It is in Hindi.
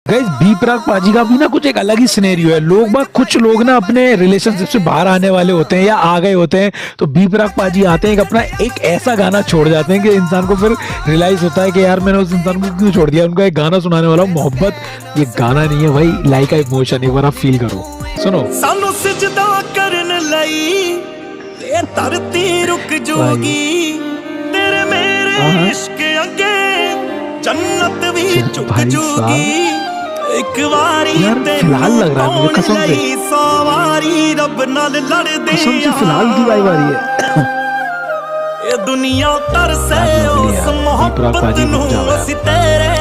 गाइस बी प्राक पाजी का भी ना कुछ एक अलग ही सिनेरियो है। कुछ लोग ना अपने रिलेशनशिप से बाहर आने वाले होते हैं या आ गए होते हैं, तो बी प्राक पाजी आते हैं, एक ऐसा गाना छोड़ जाते हैं कि इंसान को फिर रियलाइज होता है कि यार मैंने उस इंसान को क्यों छोड़ दिया। उनका एक गाना सुनाने वाला मोहब्बत, ये गाना नहीं है भाई, लाइक का इमोशन, एक बार आप फील करो, सुनो। सानू सजदा करन लई ये धरती रुक जोगी, तेरे मेरे इश्क अगे जन्नत भी झुक जोगी। एक बारी फिलहाल लग रहा है मुझे कसम से, सवारी रब नाल लड़दे कसम से फिलहाल की वाइब आ रही है। ये दुनिया तरसे उस मोहब्बत नूं असीं तेरे